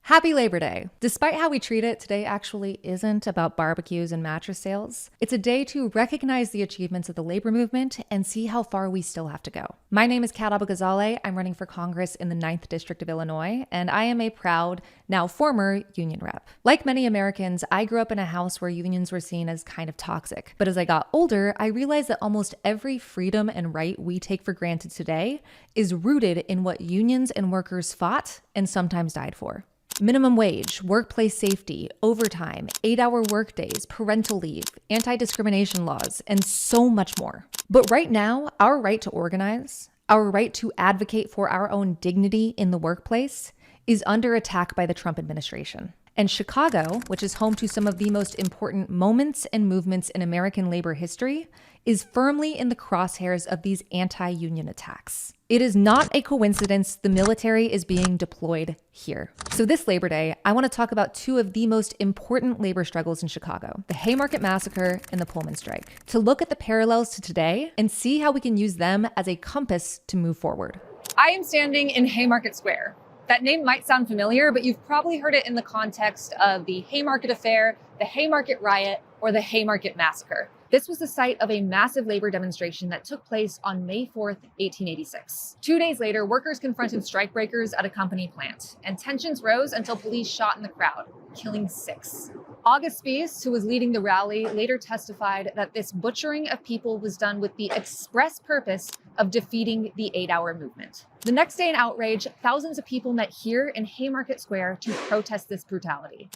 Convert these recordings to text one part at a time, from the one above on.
Happy Labor Day! Despite how we treat it, today actually isn't about barbecues and mattress sales. It's a day to recognize the achievements of the labor movement and see how far we still have to go. My name is Abughazaleh. I'm running for Congress in the 9th District of Illinois, and I am a proud, now former, union rep. Like many Americans, I grew up in a house where unions were seen as kind of toxic. But as I got older, I realized that almost every freedom and right we take for granted today is rooted in what unions and workers fought and sometimes died for. Minimum wage, workplace safety, overtime, 8-hour workdays, parental leave, anti-discrimination laws, and so much more. But right now, our right to organize, our right to advocate for our own dignity in the workplace, is under attack by the Trump administration. And Chicago, which is home to some of the most important moments and movements in American labor history, is firmly in the crosshairs of these anti-union attacks. It is not a coincidence the military is being deployed here. So this Labor Day, I want to talk about two of the most important labor struggles in Chicago, the Haymarket Massacre and the Pullman Strike, to look at the parallels to today and see how we can use them as a compass to move forward. I am standing in Haymarket Square. That name might sound familiar, but you've probably heard it in the context of the Haymarket Affair, the Haymarket Riot, or the Haymarket Massacre. This was the site of a massive labor demonstration that took place on May 4th, 1886. 2 days later, workers confronted strikebreakers at a company plant, and tensions rose until police shot in the crowd, killing 6. August Spies, who was leading the rally, later testified that this butchering of people was done with the express purpose of defeating the 8-hour movement. The next day in outrage, thousands of people met here in Haymarket Square to protest this brutality.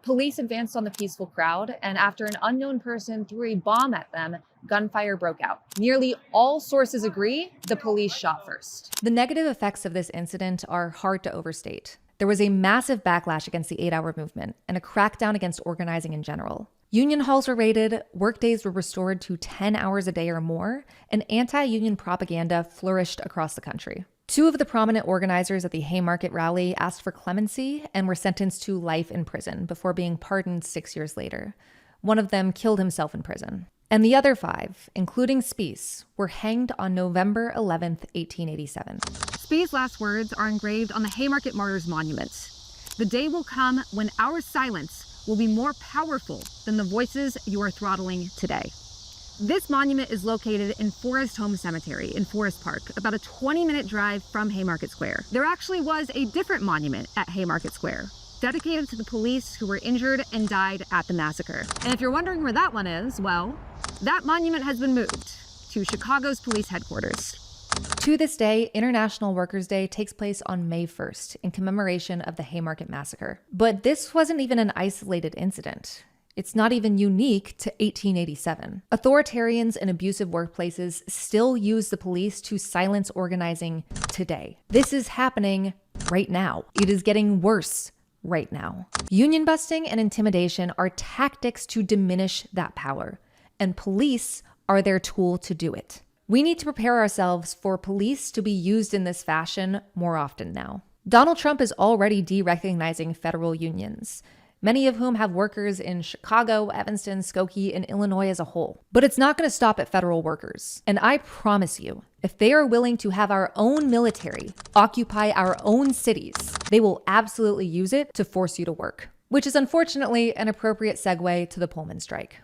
Police advanced on the peaceful crowd, and after an unknown person threw a bomb at them, gunfire broke out. Nearly all sources agree the police shot first. The negative effects of this incident are hard to overstate. There was a massive backlash against the 8-hour movement and a crackdown against organizing in general. Union halls were raided, workdays were restored to 10 hours a day or more, and anti-union propaganda flourished across the country. 2 of the prominent organizers at the Haymarket rally asked for clemency and were sentenced to life in prison before being pardoned 6 years later. One of them killed himself in prison. And the other 5, including Spies, were hanged on November 11th, 1887. Spies' last words are engraved on the Haymarket Martyrs Monument. The day will come when our silence will be more powerful than the voices you are throttling today. This monument is located in Forest Home Cemetery in Forest Park, about a 20-minute drive from Haymarket Square. There actually was a different monument at Haymarket Square, dedicated to the police who were injured and died at the massacre. And if you're wondering where that one is, well, that monument has been moved to Chicago's police headquarters. To this day, International Workers' Day takes place on May 1st in commemoration of the Haymarket Massacre. But this wasn't even an isolated incident. It's not even unique to 1887. Authoritarians and abusive workplaces still use the police to silence organizing today. This is happening right now. It is getting worse right now. Union busting and intimidation are tactics to diminish that power, and police are their tool to do it. We need to prepare ourselves for police to be used in this fashion more often now. Donald Trump is already de-recognizing federal unions, many of whom have workers in Chicago, Evanston, Skokie, and Illinois as a whole. But it's not going to stop at federal workers. And I promise you, if they are willing to have our own military occupy our own cities, they will absolutely use it to force you to work. Which is unfortunately an appropriate segue to the Pullman Strike.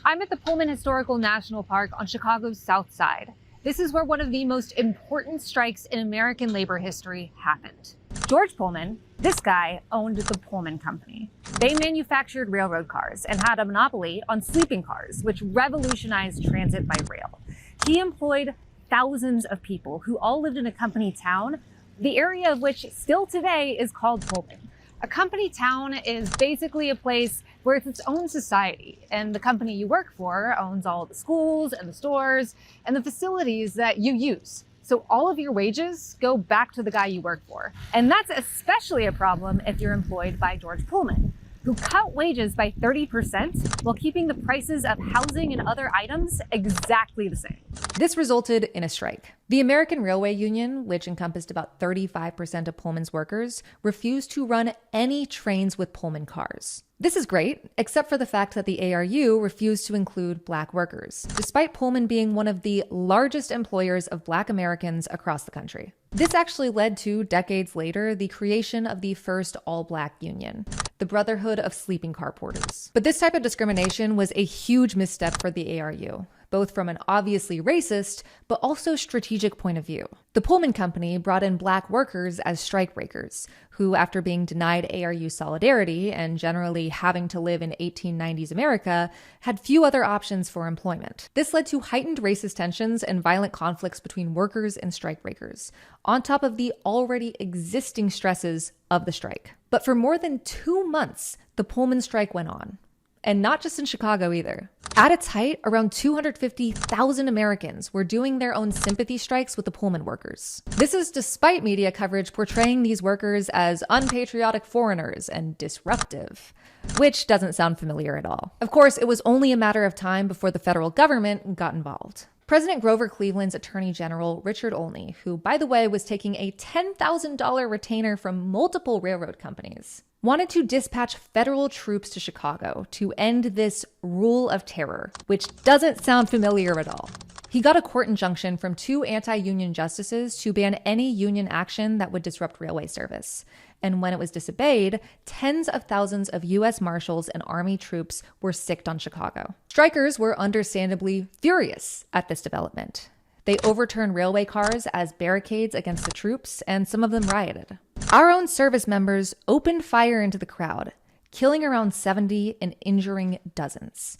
I'm at the Pullman Historical National Park on Chicago's South Side. This is where one of the most important strikes in American labor history happened. George Pullman, this guy, owned the Pullman Company. They manufactured railroad cars and had a monopoly on sleeping cars, which revolutionized transit by rail. He employed thousands of people who all lived in a company town, the area of which still today is called Pullman. A company town is basically a place where it's its own society, and the company you work for owns all the schools and the stores and the facilities that you use. So all of your wages go back to the guy you work for. And that's especially a problem if you're employed by George Pullman, who cut wages by 30% while keeping the prices of housing and other items exactly the same. This resulted in a strike. The American Railway Union, which encompassed about 35% of Pullman's workers, refused to run any trains with Pullman cars. This is great, except for the fact that the ARU refused to include Black workers, despite Pullman being one of the largest employers of Black Americans across the country. This actually led to, decades later, the creation of the first all-Black union, the Brotherhood of Sleeping Car Porters. But this type of discrimination was a huge misstep for the ARU, both from an obviously racist, but also strategic point of view. The Pullman Company brought in Black workers as strikebreakers, who, after being denied ARU solidarity and generally having to live in 1890s America, had few other options for employment. This led to heightened racist tensions and violent conflicts between workers and strikebreakers, on top of the already existing stresses of the strike. But for more than 2 months, the Pullman strike went on. And not just in Chicago either. At its height, around 250,000 Americans were doing their own sympathy strikes with the Pullman workers. This is despite media coverage portraying these workers as unpatriotic foreigners and disruptive, which doesn't sound familiar at all. Of course, it was only a matter of time before the federal government got involved. President Grover Cleveland's Attorney General, Richard Olney, who, by the way, was taking a $10,000 retainer from multiple railroad companies, wanted to dispatch federal troops to Chicago to end this rule of terror, which doesn't sound familiar at all. He got a court injunction from 2 anti-union justices to ban any union action that would disrupt railway service. And when it was disobeyed, tens of thousands of U.S. Marshals and Army troops were sicked on Chicago. Strikers were understandably furious at this development. They overturned railway cars as barricades against the troops, and some of them rioted. Our own service members opened fire into the crowd, killing around 70 and injuring dozens,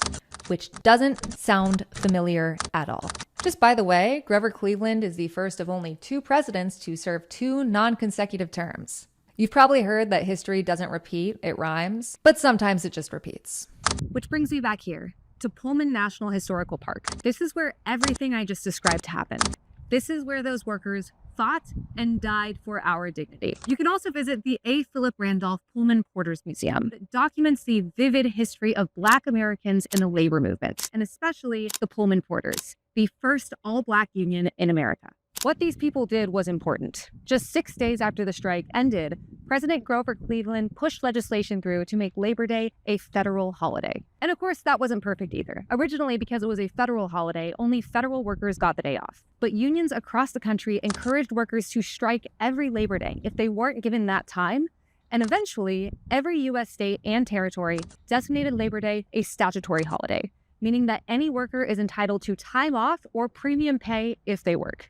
which doesn't sound familiar at all. Just by the way, Grover Cleveland is the first of only 2 presidents to serve 2 non-consecutive terms. You've probably heard that history doesn't repeat, it rhymes, but sometimes it just repeats. Which brings me back here to Pullman National Historical Park. This is where everything I just described happened. This is where those workers fought and died for our dignity. You can also visit the A. Philip Randolph Pullman Porters Museum that documents the vivid history of Black Americans in the labor movement, and especially the Pullman Porters, the first all-Black union in America. What these people did was important. Just 6 days after the strike ended, President Grover Cleveland pushed legislation through to make Labor Day a federal holiday. And of course, that wasn't perfect either. Originally, because it was a federal holiday, only federal workers got the day off. But unions across the country encouraged workers to strike every Labor Day if they weren't given that time. And eventually, every U.S. state and territory designated Labor Day a statutory holiday, meaning that any worker is entitled to time off or premium pay if they work.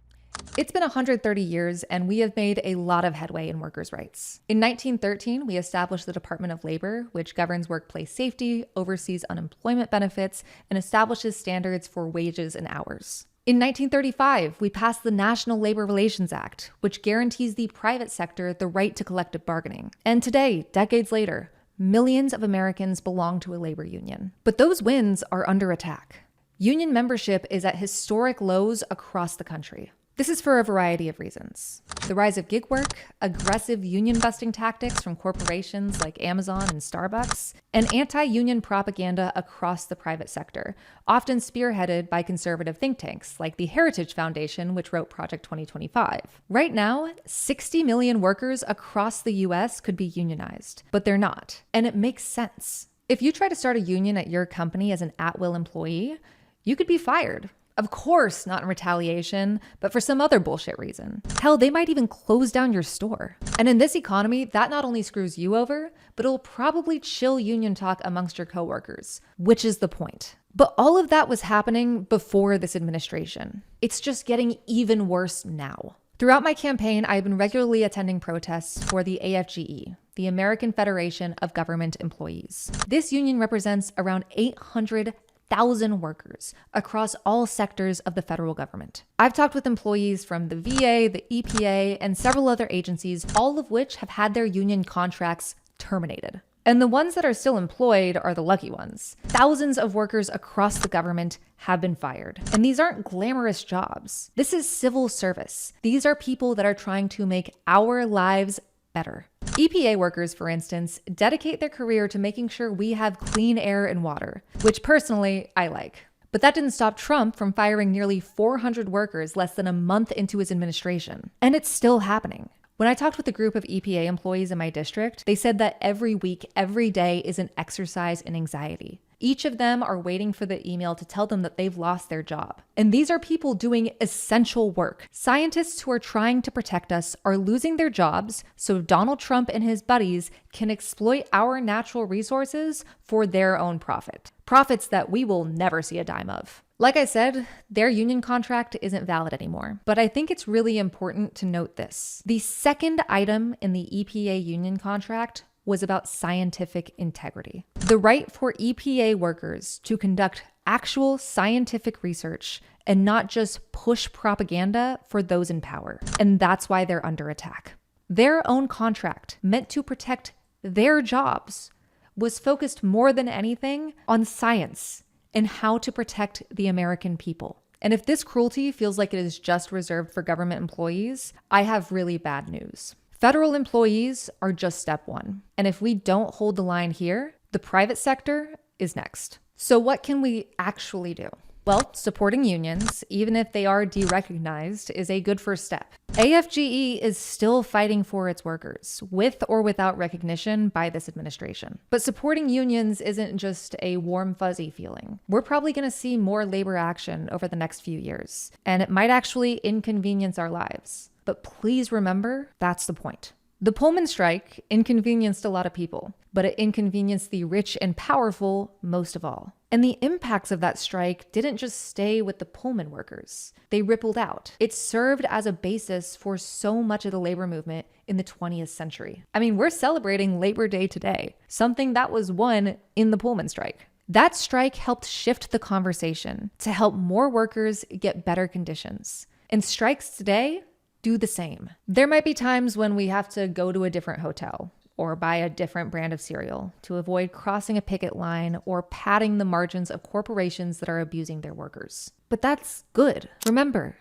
It's been 130 years, and we have made a lot of headway in workers' rights. In 1913, we established the Department of Labor, which governs workplace safety, oversees unemployment benefits, and establishes standards for wages and hours. In 1935, we passed the National Labor Relations Act, which guarantees the private sector the right to collective bargaining. And today, decades later, millions of Americans belong to a labor union. But those wins are under attack. Union membership is at historic lows across the country. This is for a variety of reasons. The rise of gig work, aggressive union-busting tactics from corporations like Amazon and Starbucks, and anti-union propaganda across the private sector, often spearheaded by conservative think tanks like the Heritage Foundation, which wrote Project 2025. Right now, 60 million workers across the US could be unionized, but they're not. And it makes sense. If you try to start a union at your company as an at-will employee, you could be fired. Of course, not in retaliation, but for some other bullshit reason. Hell, they might even close down your store. And in this economy, that not only screws you over, but it'll probably chill union talk amongst your coworkers, which is the point. But all of that was happening before this administration. It's just getting even worse now. Throughout my campaign, I've been regularly attending protests for the AFGE, the American Federation of Government Employees. This union represents around 800,000 workers across all sectors of the federal government. I've talked with employees from the VA, the EPA, and several other agencies, all of which have had their union contracts terminated. And the ones that are still employed are the lucky ones. Thousands of workers across the government have been fired. And these aren't glamorous jobs. This is civil service. These are people that are trying to make our lives better. EPA workers, for instance, dedicate their career to making sure we have clean air and water, which personally I like. But that didn't stop Trump from firing nearly 400 workers less than a month into his administration. And it's still happening. When I talked with a group of EPA employees in my district, they said that every week, every day is an exercise in anxiety. Each of them are waiting for the email to tell them that they've lost their job. And these are people doing essential work. Scientists who are trying to protect us are losing their jobs so Donald Trump and his buddies can exploit our natural resources for their own profit. Profits that we will never see a dime of. Like I said, their union contract isn't valid anymore, but I think it's really important to note this. The second item in the EPA union contract was about scientific integrity. The right for EPA workers to conduct actual scientific research and not just push propaganda for those in power. And that's why they're under attack. Their own contract, meant to protect their jobs, was focused more than anything on science and how to protect the American people. And if this cruelty feels like it is just reserved for government employees, I have really bad news. Federal employees are just step one. And if we don't hold the line here, the private sector is next. So what can we actually do? Well, supporting unions, even if they are derecognized, is a good first step. AFGE is still fighting for its workers, with or without recognition by this administration. But supporting unions isn't just a warm, fuzzy feeling. We're probably going to see more labor action over the next few years, and it might actually inconvenience our lives. But please remember, that's the point. The Pullman Strike inconvenienced a lot of people, but it inconvenienced the rich and powerful most of all. And the impacts of that strike didn't just stay with the Pullman workers. They rippled out. It served as a basis for so much of the labor movement in the 20th century. I mean, we're celebrating Labor Day today, something that was won in the Pullman Strike. That strike helped shift the conversation to help more workers get better conditions. And strikes today do the same. There might be times when we have to go to a different hotel or buy a different brand of cereal to avoid crossing a picket line or padding the margins of corporations that are abusing their workers. But that's good. Remember,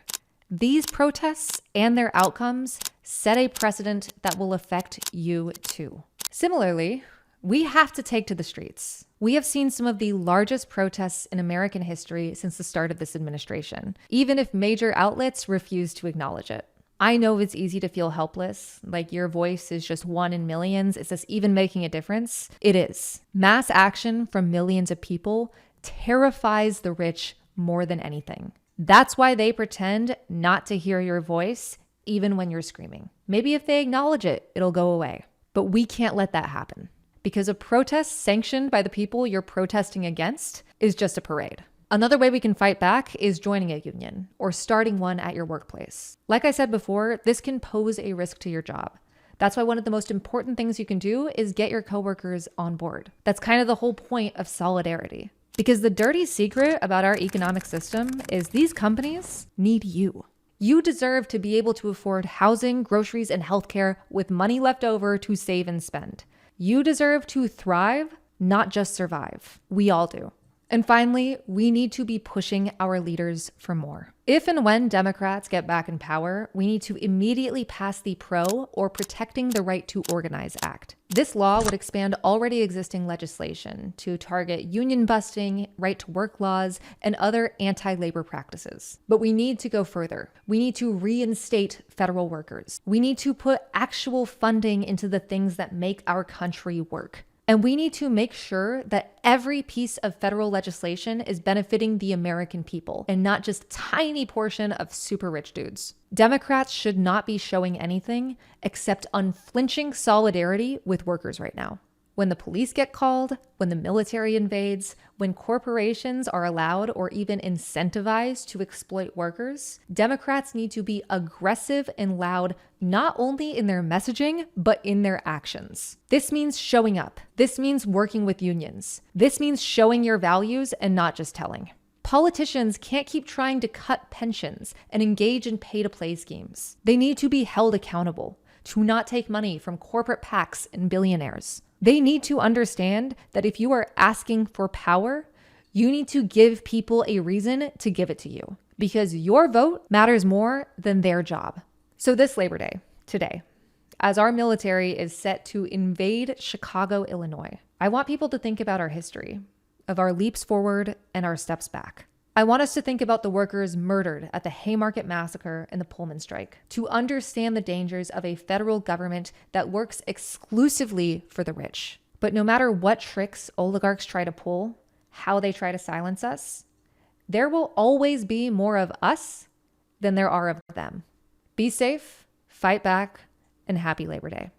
these protests and their outcomes set a precedent that will affect you too. Similarly, we have to take to the streets. We have seen some of the largest protests in American history since the start of this administration, even if major outlets refuse to acknowledge it. I know it's easy to feel helpless, like your voice is just one in millions. Is this even making a difference? It is. Mass action from millions of people terrifies the rich more than anything. That's why they pretend not to hear your voice, even when you're screaming. Maybe if they acknowledge it, it'll go away. But we can't let that happen, because a protest sanctioned by the people you're protesting against is just a parade. Another way we can fight back is joining a union or starting one at your workplace. Like I said before, this can pose a risk to your job. That's why one of the most important things you can do is get your coworkers on board. That's kind of the whole point of solidarity. Because the dirty secret about our economic system is these companies need you. You deserve to be able to afford housing, groceries, and healthcare with money left over to save and spend. You deserve to thrive, not just survive. We all do. And finally, we need to be pushing our leaders for more. If and when Democrats get back in power, we need to immediately pass the PRO, or Protecting the Right to Organize Act. This law would expand already existing legislation to target union busting, right to work laws, and other anti-labor practices. But we need to go further. We need to reinstate federal workers. We need to put actual funding into the things that make our country work. And we need to make sure that every piece of federal legislation is benefiting the American people and not just a tiny portion of super rich dudes. Democrats should not be showing anything except unflinching solidarity with workers right now. When the police get called, when the military invades, when corporations are allowed or even incentivized to exploit workers, Democrats need to be aggressive and loud, not only in their messaging, but in their actions. This means showing up. This means working with unions. This means showing your values and not just telling. Politicians can't keep trying to cut pensions and engage in pay-to-play schemes. They need to be held accountable to not take money from corporate PACs and billionaires. They need to understand that if you are asking for power, you need to give people a reason to give it to you, because your vote matters more than their job. So this Labor Day, today, as our military is set to invade Chicago, Illinois, I want people to think about our history, of our leaps forward and our steps back. I want us to think about the workers murdered at the Haymarket Massacre and the Pullman Strike, to understand the dangers of a federal government that works exclusively for the rich. But no matter what tricks oligarchs try to pull, how they try to silence us, there will always be more of us than there are of them. Be safe, fight back, and happy Labor Day.